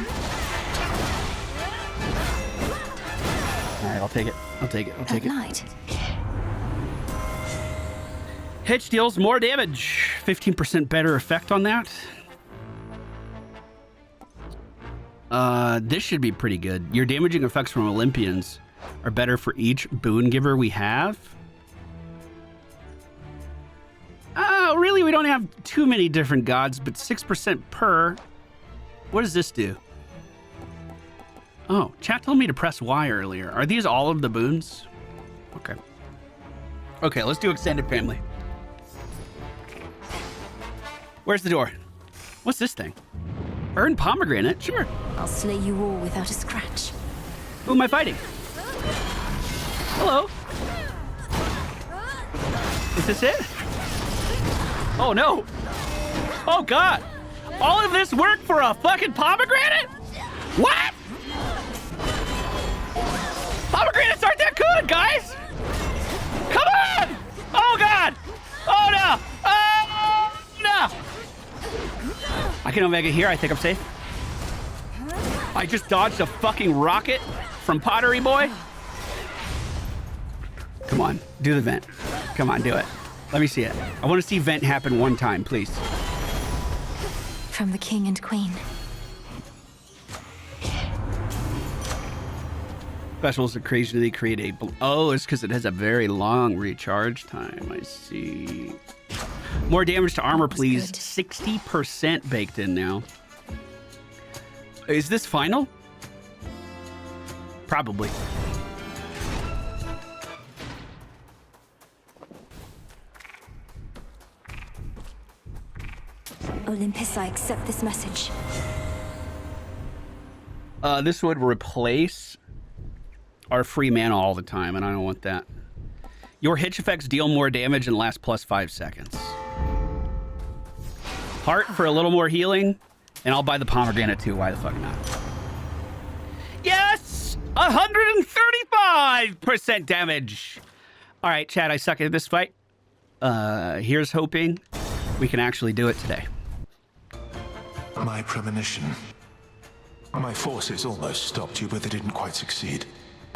All right, I'll take it. I'll take it. I'll take it. Hitch deals more damage. 15% better effect on that. This should be pretty good. Your damaging effects from Olympians are better for each boon giver we have. Oh, really? We don't have too many different gods, but 6% per. What does this do? Oh, chat told me to press Y earlier. Are these all of the boons? Okay. Okay, let's do extended family. Where's the door? What's this thing? Earn pomegranate? Sure. I'll slay you all without a scratch. Who am I fighting? Hello? Is this it? Oh no! Oh god! All of this work for a fucking pomegranate? What? Pomegranates aren't that good, guys! Come on! Oh god! Oh no! Oh no! I can Omega here. I think I'm safe. I just dodged a fucking rocket. from Pottery Boy. Come on, do the vent. Come on, do it. Let me see it. I want to see vent happen one time, please. From the king and queen. Specials occasionally create a... Oh, it's because it has a very long recharge time. I see. More damage to armor, please. 60% baked in now. Is this final? Probably. Olympus, I accept this message. This would replace our free mana all the time, and I don't want that. Your hitch effects deal more damage and last plus 5 seconds. Heart for a little more healing, and I'll buy the pomegranate too. Why the fuck not? Yes! 135% damage! All right, Chad, I suck at this fight. Here's hoping we can actually do it today. My premonition. My forces almost stopped you, but they didn't quite succeed.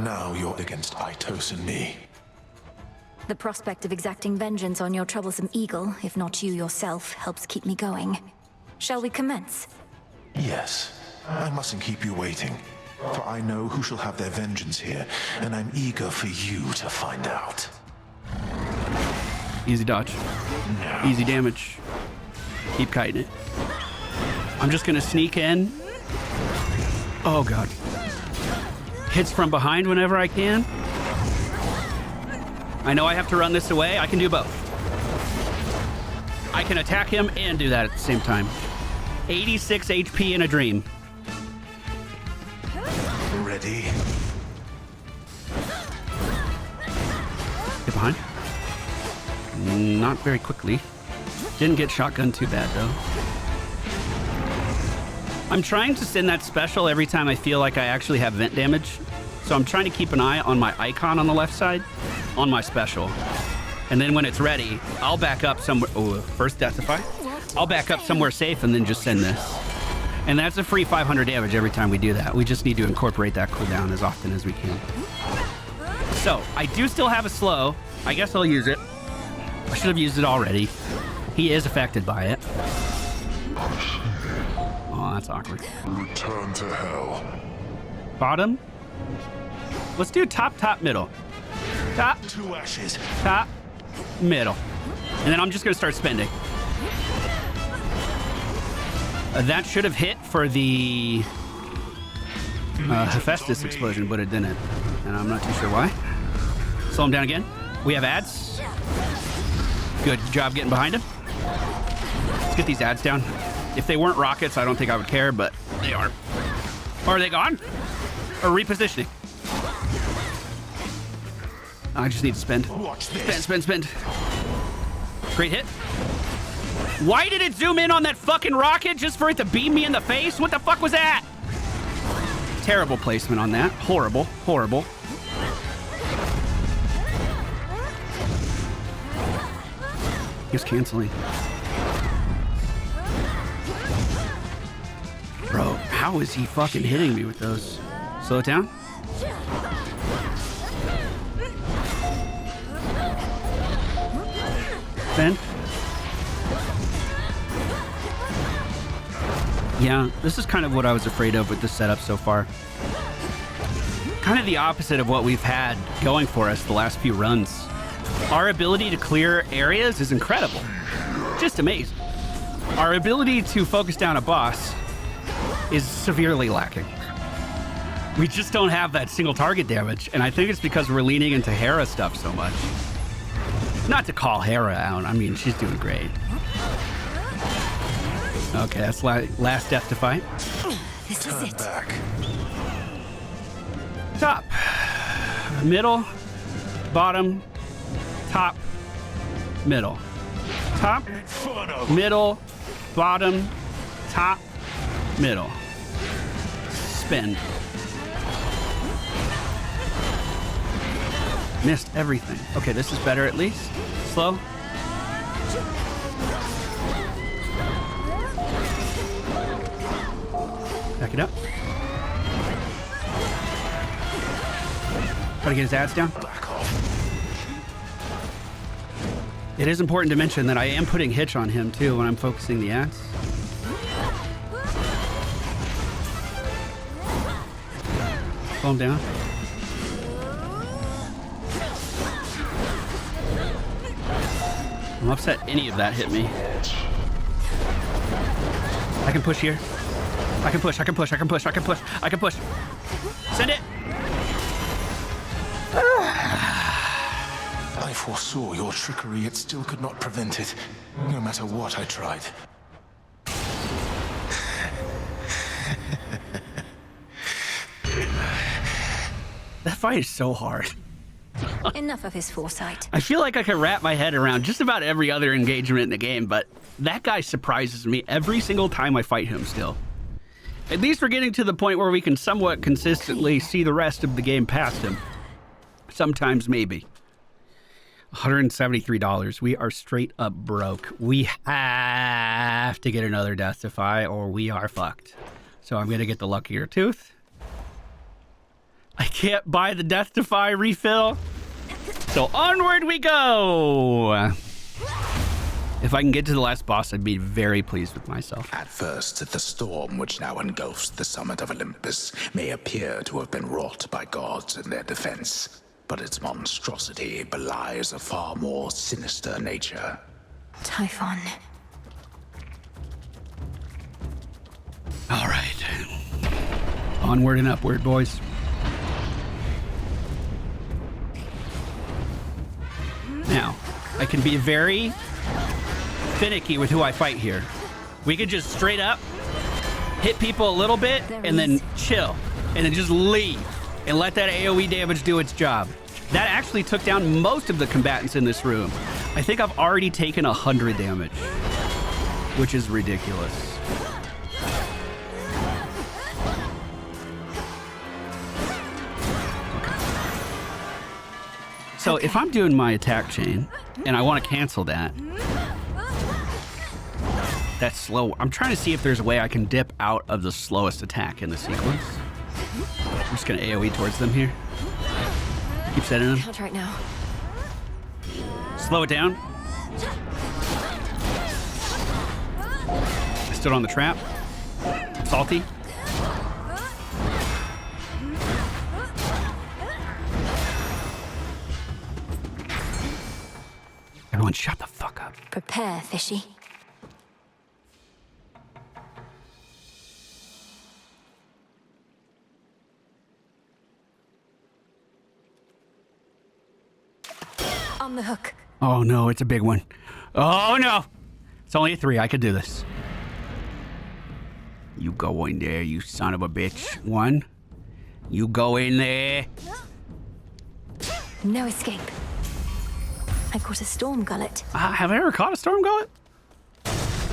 Now you're against Aitos and me. The prospect of exacting vengeance on your troublesome eagle, if not you yourself, helps keep me going. Shall we commence? Yes. I mustn't keep you waiting. For I know who shall have their vengeance here, and I'm eager for you to find out. Easy dodge. No. Easy damage. Keep kiting it. I'm just gonna sneak in. Oh god. Hits from behind whenever I can. I know I have to run this away. I can do both. I can attack him and do that at the same time. 86 HP in a dream. Ready? Get behind. Not very quickly. Didn't get shotgun too bad though. I'm trying to send that special every time I feel like I actually have vent damage. So I'm trying to keep an eye on my icon on the left side on my special. And then when it's ready, I'll back up somewhere. Oh, first deathify. I'll back up somewhere safe and then just send this. And that's a free 500 damage every time we do that. We just need to incorporate that cooldown as often as we can. So I do still have a slow. I guess I'll use it. I should have used it already. He is affected by it. Oh, that's awkward. Return to hell. Bottom. Let's do top, middle. Top, 2 ashes. Top, middle. And then I'm just gonna start spending. That should have hit for the Hephaestus explosion, but it didn't. And I'm not too sure why. Slow him down again. We have ads. Good job getting behind him. Let's get these ads down. If they weren't rockets, I don't think I would care, but they are. Or are they gone? Or repositioning? I just need to spend. Spend. Great hit. Why did it zoom in on that fucking rocket just for it to beam me in the face? What the fuck was that? Terrible placement on that. Horrible. He's canceling. Bro, how is he fucking hitting me with those? Slow it down. Spend. Yeah, this is kind of what I was afraid of with this setup so far. Kind of the opposite of what we've had going for us the last few runs. Our ability to clear areas is incredible. Just amazing. Our ability to focus down a boss is severely lacking. We just don't have that single target damage, and I think it's because we're leaning into Hera stuff so much. Not to call Hera out, I mean, she's doing great. Okay, that's last death to fight. This is it. Back. Top, middle, bottom, top, middle. Top, middle, bottom, top, middle. Spin. Missed everything. Okay, this is better at least. Slow. Back it up. Try to get his ads down. It is important to mention that I am putting hitch on him too when I'm focusing the ads. Calm down. I'm upset any of that hit me. I can push here. I can push, I can push, I can push, I can push, I can push. Send it! I foresaw your trickery, yet still could not prevent it, no matter what I tried. That fight is so hard. Enough of his foresight. I feel like I can wrap my head around just about every other engagement in the game, but that guy surprises me every single time I fight him still. At least we're getting to the point where we can somewhat consistently see the rest of the game past him. Sometimes maybe. $173. We are straight up broke. We have to get another Deathify or we are fucked. So I'm going to get the luckier tooth. I can't buy the Deathify refill. So onward we go. If I can get to the last boss, I'd be very pleased with myself. At first, the storm which now engulfs the summit of Olympus may appear to have been wrought by gods in their defense, but its monstrosity belies a far more sinister nature. Typhon. All right. Onward and upward, boys. Now, I can be very finicky with who I fight here. We could just straight up hit people a little bit and then chill and then just leave and let that AoE damage do its job. That actually took down most of the combatants in this room. I think I've already taken 100 damage, which is ridiculous. So if I'm doing my attack chain and I want to cancel that, that's slow. I'm trying to see if there's a way I can dip out of the slowest attack in the sequence. I'm just going to AoE towards them here. Keep setting them. I'll try it now. Slow it down. I stood on the trap. Salty. Everyone shut the fuck up. Prepare, fishy. On the hook. Oh no, it's a big one. Oh no! It's only a 3, I could do this. You go in there, you son of a bitch. 1. You go in there. No escape. I caught a storm gullet. Have I ever caught a storm gullet?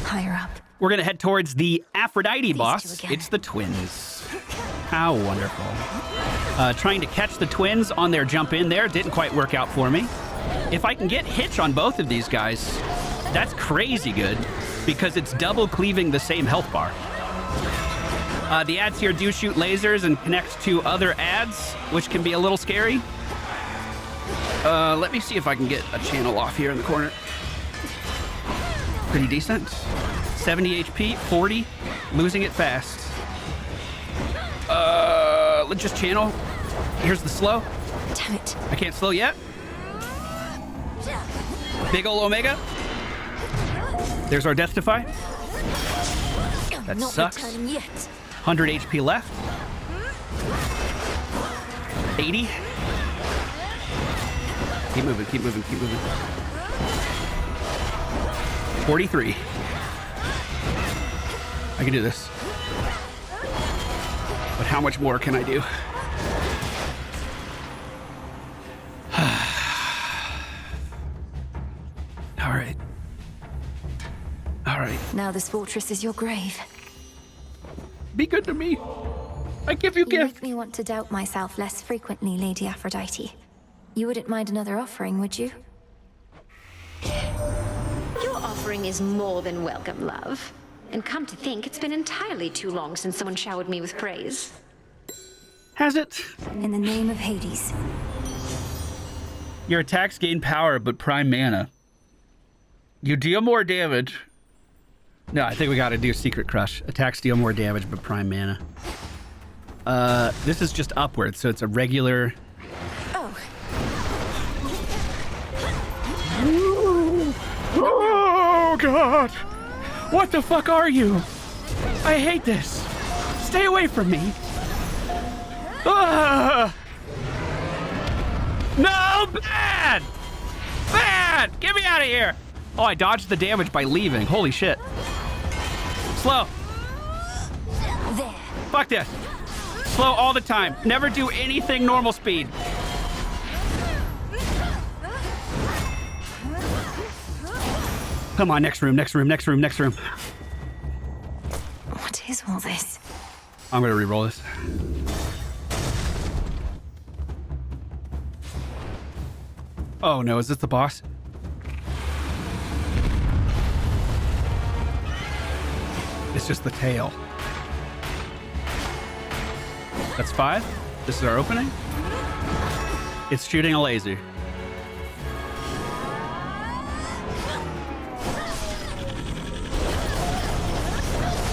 Higher up. We're gonna head towards the Aphrodite boss. It's the twins. How wonderful. Trying to catch the twins on their jump in there didn't quite work out for me. If I can get hitch on both of these guys, that's crazy good because it's double cleaving the same health bar. The ads here do shoot lasers and connect to other ads, which can be a little scary. Let me see if I can get a channel off here in the corner. Pretty decent. 70 HP, 40, losing it fast. Let's just channel. Here's the slow. Damn it. I can't slow yet. Big ol' Omega. There's our Deathify. That Not sucks. returning yet. 100 HP left. 80. Keep moving, keep moving, keep moving. 43. I can do this. But how much more can I do? All right. All right. Now this fortress is your grave. Be good to me. I give you You gift. make me want to doubt myself less frequently, Lady Aphrodite. You wouldn't mind another offering, would you? Your offering is more than welcome, love. And come to think, it's been entirely too long since someone showered me with praise. Has it? In the name of Hades, Your attacks gain power, but prime mana. You deal more damage. No, I think we gotta do Secret Crush. Attacks deal more damage, but prime mana. This is just upward, so it's a regular... Oh. Oh, God! What the fuck are you? I hate this. Stay away from me. Ah! No, bad! Bad! Get me out of here! Oh, I dodged the damage by leaving. Holy shit. Slow. There. Fuck this. Slow all the time. Never do anything normal speed. Come on, next room, next room, next room, next room. What is all this? I'm gonna re-roll this. Oh no, is this the boss? It's just the tail. That's 5. This is our opening. It's shooting a laser.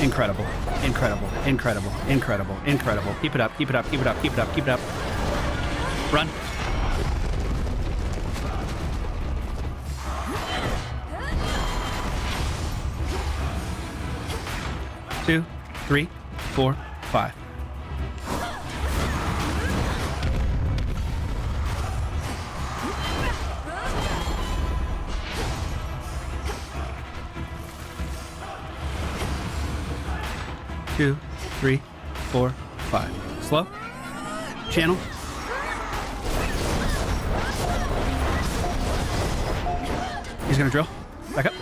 Incredible, incredible, incredible, incredible, incredible. Keep it up, keep it up, keep it up, keep it up, keep it up. Run. Two, 3, 4, 5. Two, 3, 4, 5. Slow. Channel. He's gonna drill. Back up.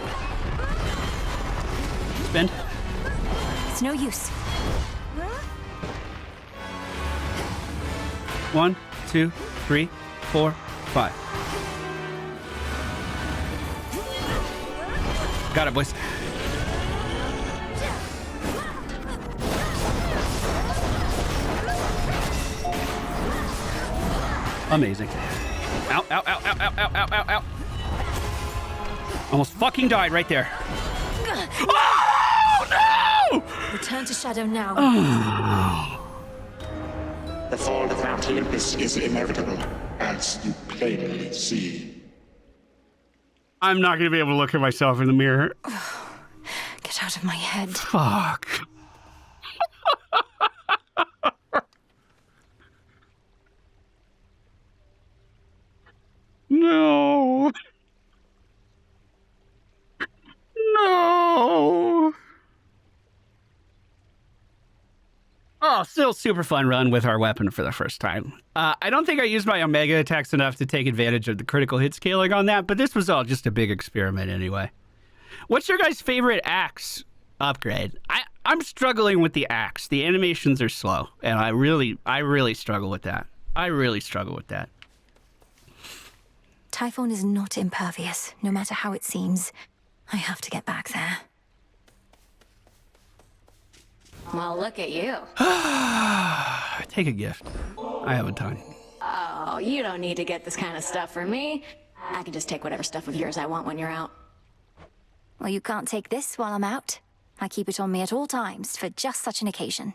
Spin. It's no use. 1, 2, 3, 4, 5. Got it, boys. Amazing. Ow, ow, ow, ow, ow, ow, ow, ow, ow. Almost fucking died right there. Oh, no! Return to Shadow now. The fall of Mount Olympus is inevitable, as you plainly see. I'm not going to be able to look at myself in the mirror. Get out of my head. Fuck. No. No. Oh, still super fun run with our weapon for the first time. I don't think I used my Omega attacks enough to take advantage of the critical hit scaling on that, but this was all just a big experiment anyway. What's your guys' favorite axe upgrade? I'm struggling with the axe. The animations are slow, and I really struggle with that. I really struggle with that. Typhon is not impervious, no matter how it seems. I have to get back there. Well, look at you. Take a gift. I have a ton. Oh, you don't need to get this kind of stuff for me. I can just take whatever stuff of yours I want when you're out. Well, you can't take this while I'm out. I keep it on me at all times for just such an occasion.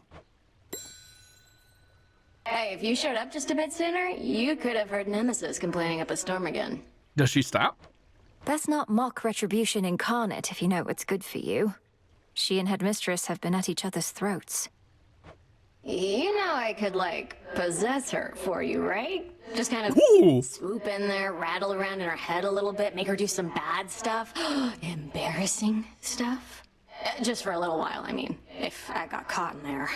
Hey, if you showed up just a bit sooner, you could have heard Nemesis complaining up a storm again. Does she stop? That's not mock retribution incarnate, if you know what's good for you. She and Headmistress have been at each other's throats. You know I could, like, possess her for you, right? Just kind of swoop in there, rattle around in her head a little bit, make her do some bad stuff. Embarrassing stuff. Just for a little while, I mean, if I got caught in there.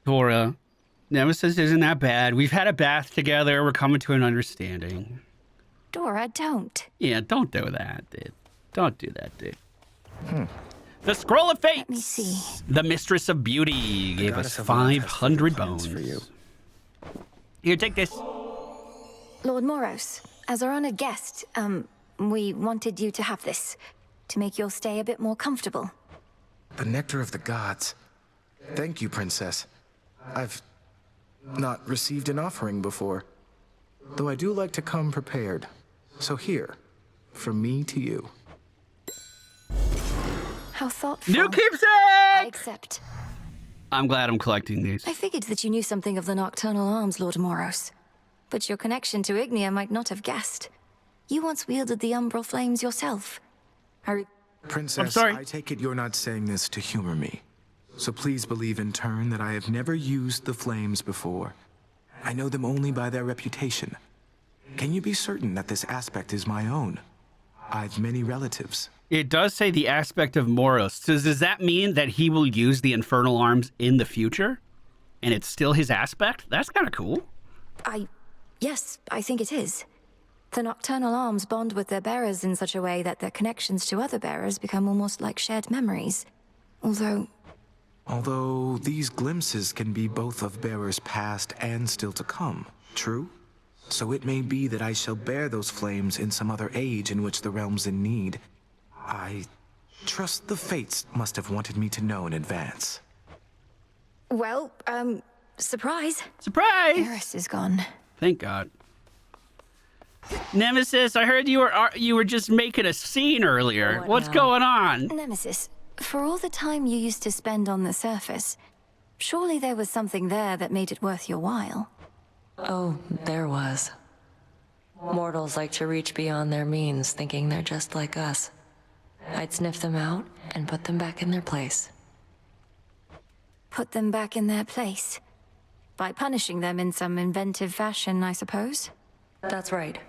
Dora, Nemesis isn't that bad. We've had a bath together. We're coming to an understanding. Dora, don't. Yeah, don't do that, dude. Don't do that, dude. The Scroll of Fate. Let me see. The Mistress of Beauty gave us 500 bones for you. Here, take this. Lord Moros, as our honored guest, we wanted you to have this to make your stay a bit more comfortable. The nectar of the gods. Thank you, Princess. I've not received an offering before. Though I do like to come prepared. So here, from me to you. How thoughtful. New keepsake! I accept. I'm glad I'm collecting these. I figured that you knew something of the nocturnal arms, Lord Moros. But your connection to Ignia might not have guessed. You once wielded the umbral flames yourself. Princess, I take it you're not saying this to humor me. So please believe in turn that I have never used the flames before. I know them only by their reputation. Can you be certain that this aspect is my own? I've many relatives. It does say the aspect of Moros. So does that mean that he will use the infernal arms in the future? And it's still his aspect? That's kind of cool. Yes, I think it is. The nocturnal arms bond with their bearers in such a way that their connections to other bearers become almost like shared memories. Although these glimpses can be both of bearers past and still to come, true? So it may be that I shall bear those flames in some other age in which the realm's in need. I trust the fates must have wanted me to know in advance. Well, surprise. Surprise! Eris is gone. Thank God. Nemesis, I heard you were just making a scene earlier. What's going on? Nemesis, for all the time you used to spend on the surface, surely there was something there that made it worth your while. Oh, there was. Mortals like to reach beyond their means, thinking they're just like us. I'd sniff them out and put them back in their place. Put them back in their place? By punishing them in some inventive fashion, I suppose? That's right.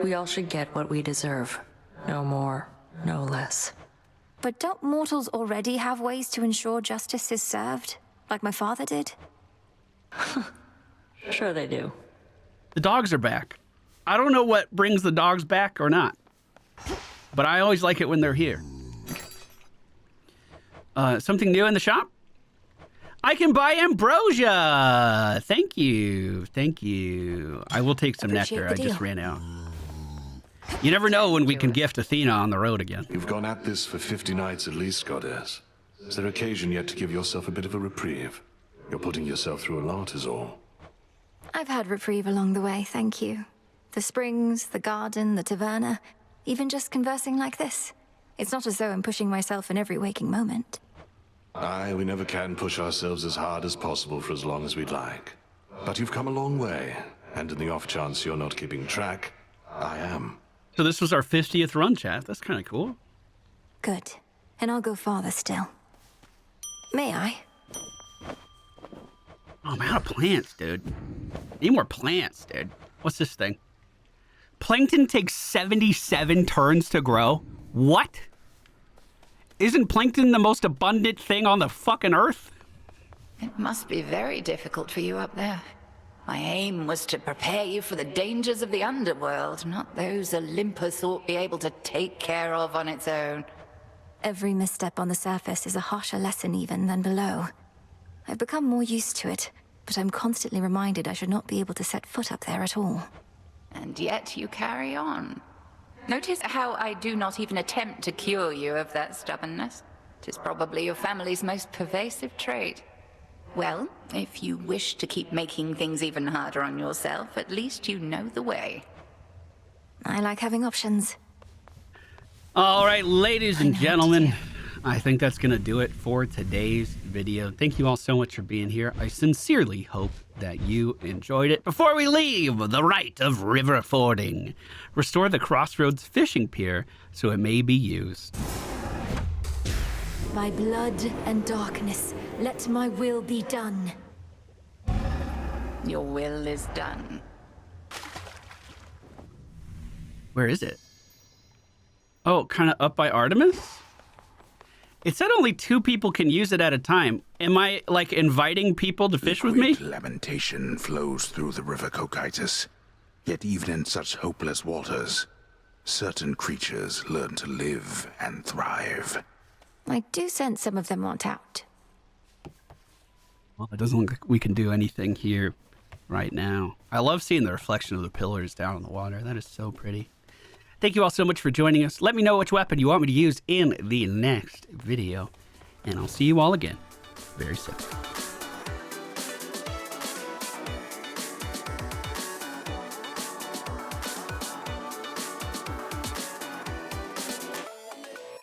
We all should get what we deserve. No more, no less. But don't mortals already have ways to ensure justice is served? Like my father did? Sure they do. The dogs are back. I don't know what brings the dogs back or not, but I always like it when they're here. Something new in the shop? I can buy ambrosia. Thank you. Thank you. I will take some nectar. I just ran out. You never know when we can gift Athena on the road again. You've gone at this for 50 nights at least, Goddess. Is there occasion yet to give yourself a bit of a reprieve? You're putting yourself through a lot is all. I've had reprieve along the way, thank you. The springs, the garden, the taverna, even just conversing like this. It's not as though I'm pushing myself in every waking moment. Aye, we never can push ourselves as hard as possible for as long as we'd like. But you've come a long way, and in the off chance you're not keeping track, I am. So this was our 50th run, chat. That's kind of cool. Good. And I'll go farther still. May I? Oh, I'm out of plants, dude. Need more plants, dude. What's this thing? Plankton takes 77 turns to grow? What? Isn't plankton the most abundant thing on the fucking earth? It must be very difficult for you up there. My aim was to prepare you for the dangers of the underworld, not those Olympus ought be able to take care of on its own. Every misstep on the surface is a harsher lesson even than below. I've become more used to it, but I'm constantly reminded I should not be able to set foot up there at all. And yet you carry on. Notice how I do not even attempt to cure you of that stubbornness. It is probably your family's most pervasive trait. Well, if you wish to keep making things even harder on yourself, at least you know the way. I like having options. All right, ladies and gentlemen, I think that's going to do it for today's video. Thank you all so much for being here. I sincerely hope that you enjoyed it. Before we leave, the rite of river fording. Restore the Crossroads fishing pier so it may be used. By blood and darkness, let my will be done. Your will is done. Where is it? Oh, kind of up by Artemis? It said only 2 people can use it at a time. Am I, like, inviting people to fish with me? Lamentation flows through the river Cocytus. Yet even in such hopeless waters, certain creatures learn to live and thrive. I do sense some of them want out. Well, it doesn't look like we can do anything here right now. I love seeing the reflection of the pillars down in the water. That is so pretty. Thank you all so much for joining us. Let me know which weapon you want me to use in the next video. And I'll see you all again very soon.